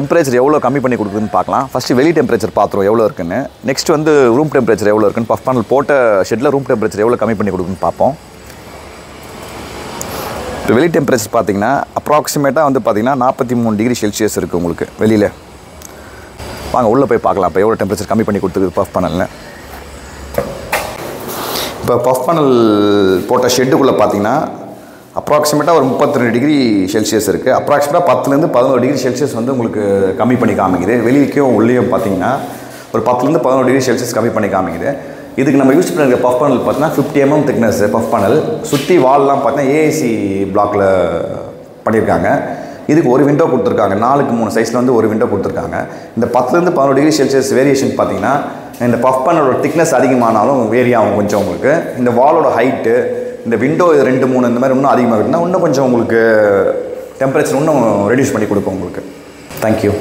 Temperature எவ்வளோ கம்மி பண்ணி கொடுக்குதுன்னு பார்க்கலாம். ஃபஸ்ட்டு வெளி டெம்பரேச்சர் பார்த்துருவோம் எவ்வளோ இருக்குன்னு. நெக்ஸ்ட் வந்து ரூம் டெம்பரேச்சர் எவ்வளோ இருக்குன்னு, பஃப் பேனல் போட்ட ஷெட்டில் ரூம் டெம்பரேச்சர் எவ்வளோ கம்மி பண்ணி கொடுக்குன்னு பார்ப்போம். இப்போ வெளி டெம்பரேச்சர் பார்த்தீங்கன்னா அப்ராக்சிமேட்டாக வந்து பார்த்தீங்கன்னா 43 டிகிரி செல்சியஸ் இருக்குது உங்களுக்கு வெளியில். வாங்க உள்ளே போய் பார்க்கலாம் இப்போ எவ்வளோ டெம்பரேச்சர் கம்மி பண்ணி கொடுத்துருக்கு பஃப் பேனலில். இப்போ பஃப் பேனல் போட்ட ஷெட்டுக்குள்ளே பார்த்தீங்கன்னா அப்ராக்சிமேட்டாக ஒரு 32 டிகிரி செல்சியஸ் இருக்குது. அப்ராக்சிமேட்டாக 10லேருந்து 11 டிகிரி செல்சியஸ் வந்து உங்களுக்கு கம்மி பண்ணி காமிக்குது. வெளியிலையும் உள்ளேயும் பார்த்தீங்கன்னா ஒரு 10லேருந்து 11 டிகிரி செல்சியஸ் கம்மி பண்ணி காமிக்குது. இதுக்கு நம்ம யூஸ் பண்ணுற பஃப் பேனல் பார்த்தீங்கன்னா 50 mm திக்னஸ் பஃப் பேனல். சுற்றி வால்லாம் பார்த்தீங்கன்னா ஏஏசி பிளாக்கில் பண்ணியிருக்காங்க. இதுக்கு ஒரு விண்டோ கொடுத்துருக்காங்க. 4க்கு 3 சைஸில் வந்து ஒரு விண்டோ கொடுத்துருக்காங்க. இந்த 10லேருந்து 11 டிகிரி செல்சியஸ் வேரியேஷன் பார்த்தீங்கன்னா இந்த பஃப் பேனலோட திக்னஸ் அதிகமானாலும் வேரி ஆகும் கொஞ்சம் உங்களுக்கு. இந்த வாலோட ஹைட்டு, இந்த விண்டோ 2 3 இந்த மாதிரி இன்னும் அதிகமாக இருக்குன்னா இன்னும் கொஞ்சம் உங்களுக்கு டெம்பரேச்சர் இன்னும் ரெடியூஸ் பண்ணி கொடுக்கும் உங்களுக்கு. தேங்க்யூ.